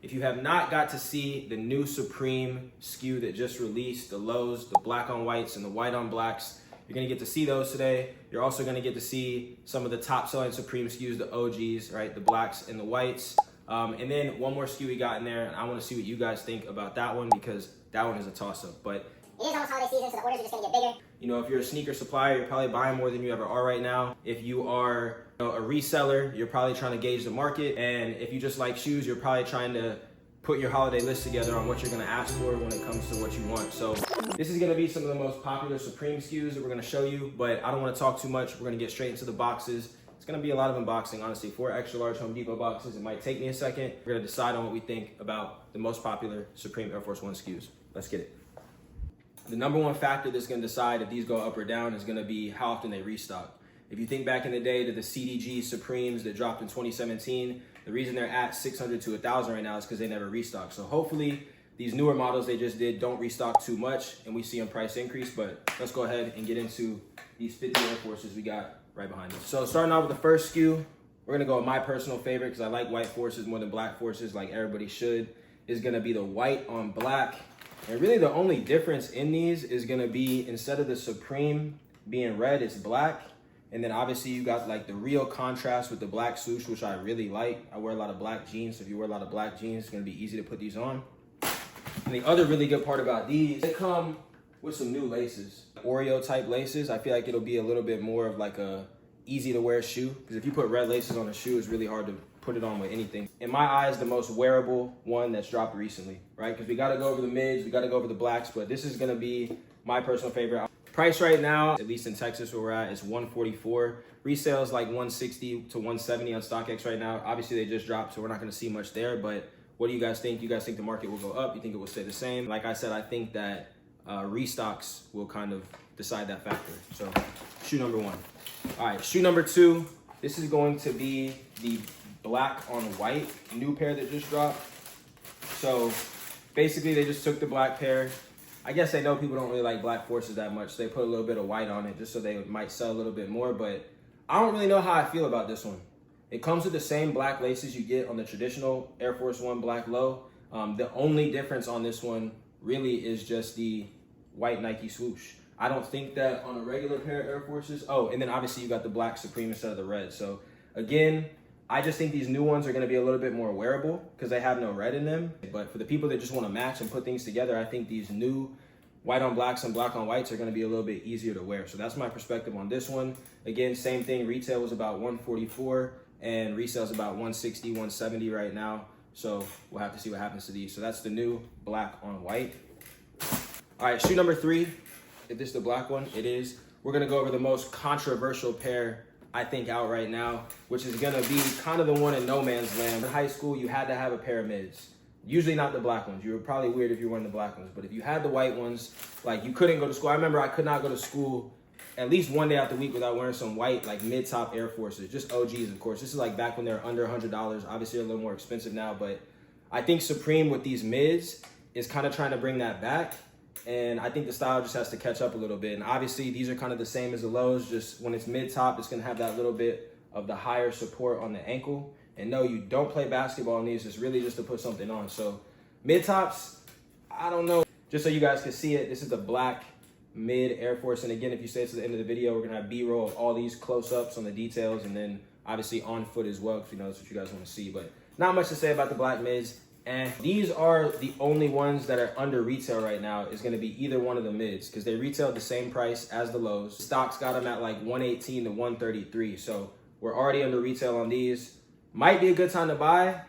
If you have not got to see the new Supreme SKU that just released, the lows, the black on whites and the white on blacks, you're gonna get to see those today. You're also gonna get to see some of the top selling Supreme SKUs, the OGs, right? The blacks and the whites. And then one more SKU we got in there, and I wanna see what you guys think about that one because that one is a toss up. But it is almost holiday season, so the orders are just gonna get bigger. You know, if you're a sneaker supplier, you're probably buying more than you ever are right now. If you are a reseller, you're probably trying to gauge the market. And if you just like shoes, you're probably trying to put your holiday list together on what you're gonna ask for when it comes to what you want. So this is gonna be some of the most popular Supreme SKUs that we're gonna show you, but I don't wanna talk too much. We're gonna get straight into the boxes. It's gonna be a lot of unboxing, honestly. 4 extra large Home Depot boxes. It might take me a second. We're gonna decide on what we think about the most popular Supreme Air Force One SKUs. Let's get it. The number one factor that's gonna decide if these go up or down is gonna be how often they restock. If you think back in the day to the CDG Supremes that dropped in 2017, the reason they're at 600 to 1,000 right now is because they never restock. So hopefully these newer models they just did don't restock too much and we see them price increase, but let's go ahead and get into these 50 Air Forces we got right behind us. So starting out with the first SKU, we're gonna go with my personal favorite because I like white Forces more than black Forces like everybody should, is gonna be the white on black. And really the only difference in these is gonna be instead of the Supreme being red, it's black. And then obviously you got like the real contrast with the black swoosh, which I really like. I wear a lot of black jeans, so if you wear a lot of black jeans, it's gonna be easy to put these on. And the other really good part about these, they come with some new laces. Oreo type laces. I feel like it'll be a little bit more of like a easy to wear shoe. Because if you put red laces on a shoe, it's really hard to put it on with anything. In my eyes, the most wearable one that's dropped recently, right? Because we gotta go over the mids, we gotta go over the blacks, but this is gonna be my personal favorite. Price right now, at least in Texas where we're at, is $144. Resale is like $160 to $170 on StockX right now. Obviously they just dropped, so we're not gonna see much there, but what do you guys think? You guys think the market will go up? You think it will stay the same? Like I said, I think that restocks will kind of decide that factor. So shoe number one. All right, shoe number two. This is going to be the black on white new pair that just dropped. So basically they just took the black pair. I guess they know people don't really like black Forces that much. So they put a little bit of white on it just so they might sell a little bit more, but I don't really know how I feel about this one. It comes with the same black laces you get on the traditional Air Force One black low. The only difference on this one really is just the white Nike swoosh. I don't think that on a regular pair of Air Forces. Oh, and then obviously you got the black Supreme instead of the red. So again, I just think these new ones are gonna be a little bit more wearable because they have no red in them. But for the people that just wanna match and put things together, I think these new white on blacks and black on whites are gonna be a little bit easier to wear. So that's my perspective on this one. Again, same thing, retail was about $144 and resale is about $160, $170 right now. So we'll have to see what happens to these. So that's the new black on white. All right, shoe number three. If this is the black one, it is. We're gonna go over the most controversial pair I think out right now, which is gonna be kind of the one in no man's land. In high school, you had to have a pair of mids. Usually not the black ones. You were probably weird if you were wearing the black ones, but if you had the white ones, like you couldn't go to school. I remember I could not go to school at least one day out the week without wearing some white, like mid-top Air Forces, just OGs, of course. This is like back when they're under $100. Obviously, they're a little more expensive now, but I think Supreme with these mids is kind of trying to bring that back. And I think the style just has to catch up a little bit. And obviously, these are kind of the same as the lows. Just when it's mid-top, it's going to have that little bit of the higher support on the ankle. And no, you don't play basketball on these. It's really just to put something on. So mid-tops, I don't know. Just so you guys can see it, this is the black mid Air Force. And again, if you stay to the end of the video, we're going to have B-roll of all these close-ups on the details. And then obviously on foot as well, if you know that's what you guys want to see. But not much to say about the black mids. And these are the only ones that are under retail right now is going to be either one of the mids because they retail the same price as the lows. Stock's got them at like 118 to 133. So we're already under retail on these. Might be a good time to buy.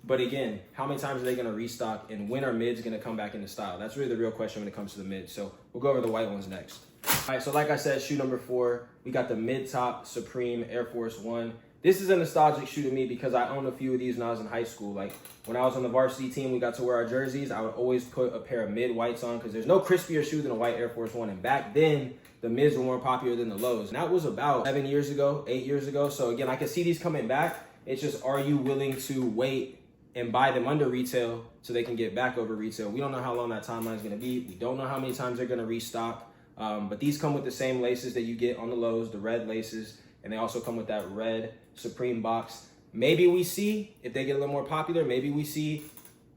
But again, how many times are they going to restock and when are mids going to come back into style? That's really the real question when it comes to the mids. So we'll go over the white ones next. All right, so like I said, shoe number 4, we got the mid-top Supreme Air Force One. This is a nostalgic shoe to me because I owned a few of these when I was in high school. Like when I was on the varsity team, we got to wear our jerseys. I would always put a pair of mid whites on because there's no crispier shoe than a white Air Force One. And back then, the mids were more popular than the lows. And that was about 7 years ago, 8 years ago. So again, I can see these coming back. It's just, are you willing to wait and buy them under retail so they can get back over retail? We don't know how long that timeline is going to be. We don't know how many times they're going to restock. But these come with the same laces that you get on the lows, the red laces. And they also come with that red Supreme box. Maybe we see, if they get a little more popular, maybe we see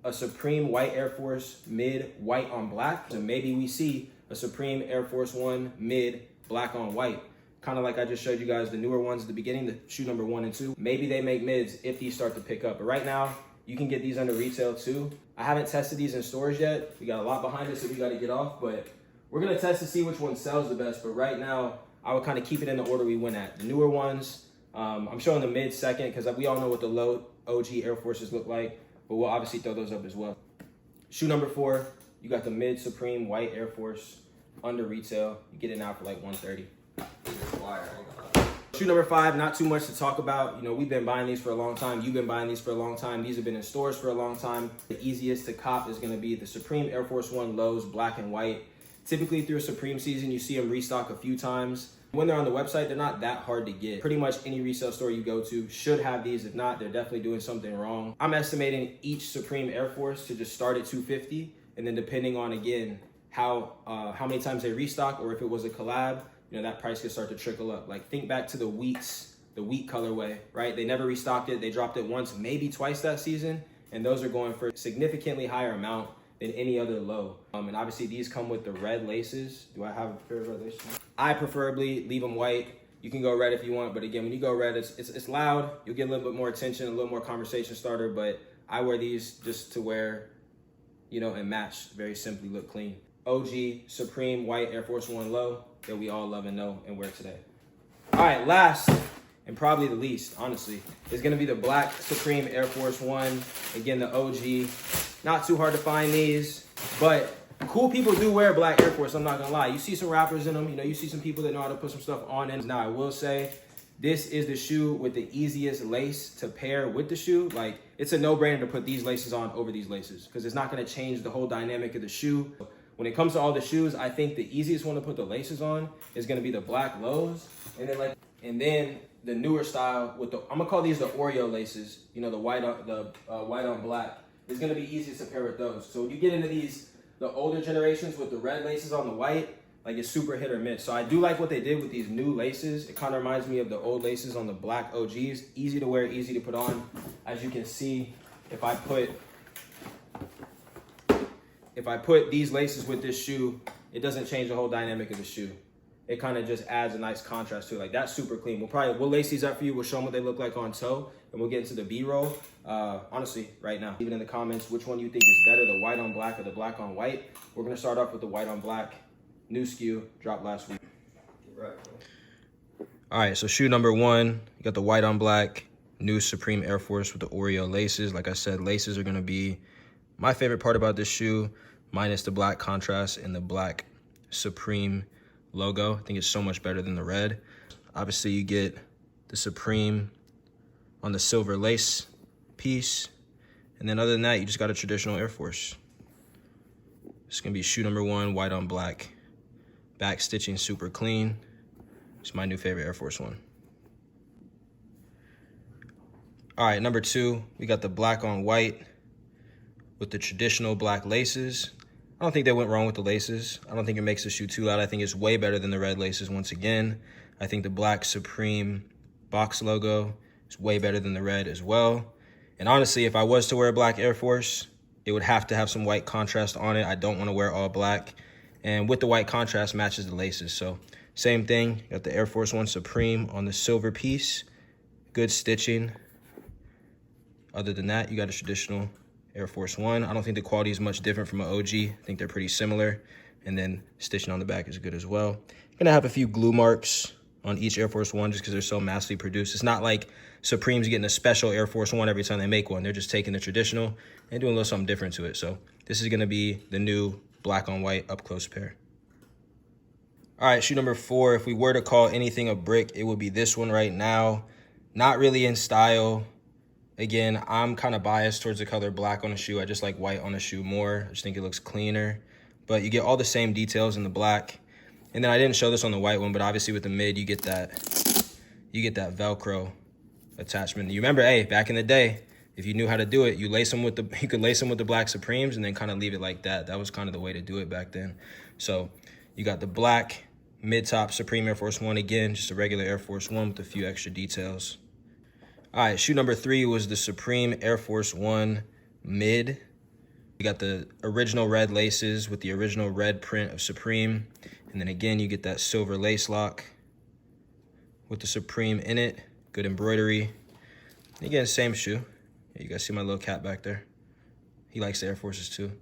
a Supreme white Air Force mid white on black. So maybe we see a Supreme Air Force One mid black on white. Kind of like I just showed you guys the newer ones at the beginning, the shoe number 1 and 2. Maybe they make mids if these start to pick up. But right now, you can get these under retail too. I haven't tested these in stores yet. We got a lot behind us that we got to get off, but we're gonna test to see which one sells the best. But right now, I would kind of keep it in the order we went at. The newer ones, I'm showing the mid second because we all know what the low OG Air Forces look like, but we'll obviously throw those up as well. Shoe number 4, you got the mid Supreme white Air Force under retail. You get it now for like $130. Shoe number 5, not too much to talk about. You know, we've been buying these for a long time. You've been buying these for a long time. These have been in stores for a long time. The easiest to cop is gonna be the Supreme Air Force One lows, black and white. Typically through a Supreme season, you see them restock a few times. When they're on the website, they're not that hard to get. Pretty much any resale store you go to should have these. If not, they're definitely doing something wrong. I'm estimating each Supreme Air Force to just start at $250, and then depending on, again, how many times they restock or if it was a collab, you know, that price could start to trickle up. Like think back to the wheat colorway, right? They never restocked it. They dropped it once, maybe twice that season, and those are going for a significantly higher amount than any other low. And obviously these come with the red laces. Do I have a pair of red laces? I preferably leave them white. You can go red if you want, but again, when you go red, it's loud. You'll get a little bit more attention, a little more conversation starter, but I wear these just to wear, you know, and match, very simply look clean. OG Supreme white Air Force One low that we all love and know and wear today. All right, last and probably the least, honestly, is gonna be the black Supreme Air Force One. Again, the OG. Not too hard to find these, but cool people do wear black Air Force, I'm not gonna lie. You see some rappers in them, you know, you see some people that know how to put some stuff on it. Now, I will say, this is the shoe with the easiest lace to pair with the shoe. Like, it's a no-brainer to put these laces on over these laces because it's not gonna change the whole dynamic of the shoe. When it comes to all the shoes, I think the easiest one to put the laces on is gonna be the black lows. And then the newer style with the, I'm gonna call these the Oreo laces, you know, the white on black. It's gonna be easiest to pair with those. So when you get into these, the older generations with the red laces on the white, like it's super hit or miss. So I do like what they did with these new laces. It kind of reminds me of the old laces on the black OGs. Easy to wear, easy to put on. As you can see, if I put these laces with this shoe, it doesn't change the whole dynamic of the shoe. It kind of just adds a nice contrast to it. Like, that's super clean. We'll lace these up for you. We'll show them what they look like on toe, and we'll get into the B-roll. Honestly, right now, leave it in the comments which one you think is better, the white on black or the black on white. We're gonna start off with the white on black. New SKU, dropped last week. Right. All right, so shoe number 1, you got the white on black, new Supreme Air Force with the Oreo laces. Like I said, laces are gonna be my favorite part about this shoe, minus the black contrast and the black Supreme logo. I think it's so much better than the red. Obviously, you get the Supreme on the silver lace piece. And then other than that, you just got a traditional Air Force. It's gonna be shoe number 1, white on black. Back stitching super clean. It's my new favorite Air Force One. All right, number 2, we got the black on white with the traditional black laces. I don't think they went wrong with the laces. I don't think it makes the shoe too loud. I think it's way better than the red laces once again. I think the black Supreme box logo is way better than the red as well. And honestly, if I was to wear a black Air Force, it would have to have some white contrast on it. I don't want to wear all black. And with the white contrast matches the laces. So same thing, got the Air Force One Supreme on the silver piece. Good stitching. Other than that, you got a traditional Air Force One. I don't think the quality is much different from an OG. I think they're pretty similar. And then stitching on the back is good as well. Gonna have a few glue marks on each Air Force One just because they're so massively produced. It's not like Supreme's getting a special Air Force One every time they make one. They're just taking the traditional and doing a little something different to it. So this is gonna be the new black on white up close pair. All right, shoe number 4. If we were to call anything a brick, it would be this one right now. Not really in style. Again, I'm kind of biased towards the color black on a shoe. I just like white on a shoe more. I just think it looks cleaner. But you get all the same details in the black. And then I didn't show this on the white one, but obviously with the mid, you get that Velcro attachment. You remember, hey, back in the day, if you knew how to do it, you could lace them with the black Supremes and then kind of leave it like that. That was kind of the way to do it back then. So you got the black mid-top Supreme Air Force One again, just a regular Air Force One with a few extra details. All right, shoe number 3 was the Supreme Air Force One mid. You got the original red laces with the original red print of Supreme. And then again, you get that silver lace lock with the Supreme in it. Good embroidery. And again, same shoe. Yeah, you guys see my little cat back there? He likes the Air Forces too.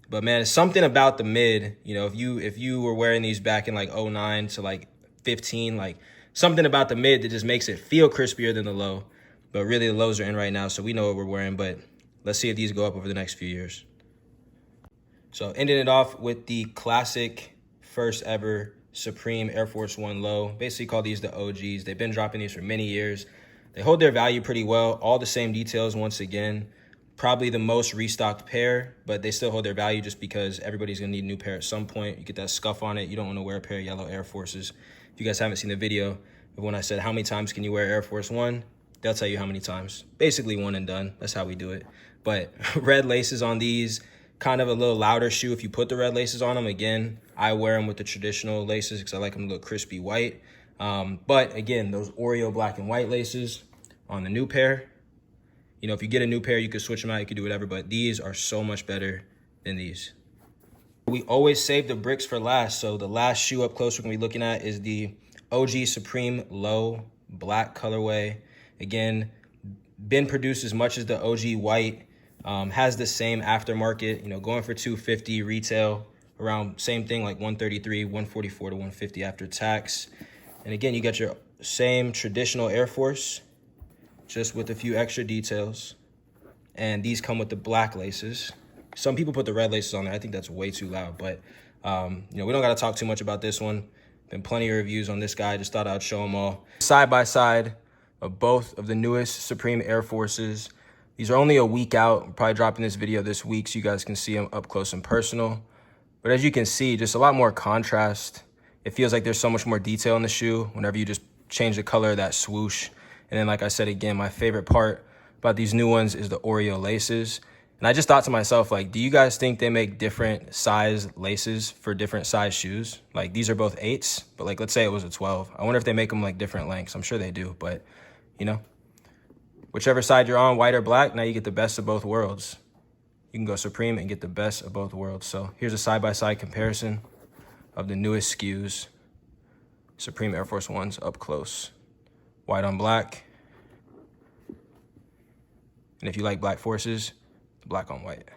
But man, it's something about the mid, you know, if you were wearing these back in like 09 to like 15, like something about the mid that just makes it feel crispier than the low. But really the lows are in right now, so we know what we're wearing, but let's see if these go up over the next few years. So ending it off with the classic first ever Supreme Air Force One low. Basically call these the OGs. They've been dropping these for many years. They hold their value pretty well. All the same details once again. Probably the most restocked pair, but they still hold their value just because everybody's gonna need a new pair at some point. You get that scuff on it. You don't wanna wear a pair of yellow Air Forces. If you guys haven't seen the video of when I said how many times can you wear Air Force One, they'll tell you how many times. Basically one and done. That's how we do it. But red laces on these, kind of a little louder shoe if you put the red laces on them. Again, I wear them with the traditional laces because I like them to look crispy white. But again, those Oreo black and white laces on the new pair, you know, if you get a new pair, you could switch them out, you could do whatever, but these are so much better than these. We always save the bricks for last. So the last shoe up close we're gonna be looking at is the OG Supreme Low Black colorway. Again, been produced as much as the OG white, has the same aftermarket, you know, going for $250 retail, around same thing like $133, $144 to $150 after tax. And again, you got your same traditional Air Force, just with a few extra details. And these come with the black laces. Some people put the red laces on there. I think that's way too loud, but you know, we don't gotta talk too much about this one. Been plenty of reviews on this guy. Just thought I'd show them all. Side by side of both of the newest Supreme Air Forces. These are only a week out. I'm probably dropping this video this week so you guys can see them up close and personal. But as you can see, just a lot more contrast. It feels like there's so much more detail in the shoe whenever you just change the color of that swoosh. And then, like I said, again, my favorite part about these new ones is the Oreo laces. And I just thought to myself, like, do you guys think they make different size laces for different size shoes? Like, these are both 8s, but like, let's say it was a 12. I wonder if they make them like different lengths. I'm sure they do, but you know, whichever side you're on, white or black, now you get the best of both worlds. You can go Supreme and get the best of both worlds. So here's a side-by-side comparison of the newest SKUs. Supreme Air Force Ones up close. White on black. And if you like black forces, black on white.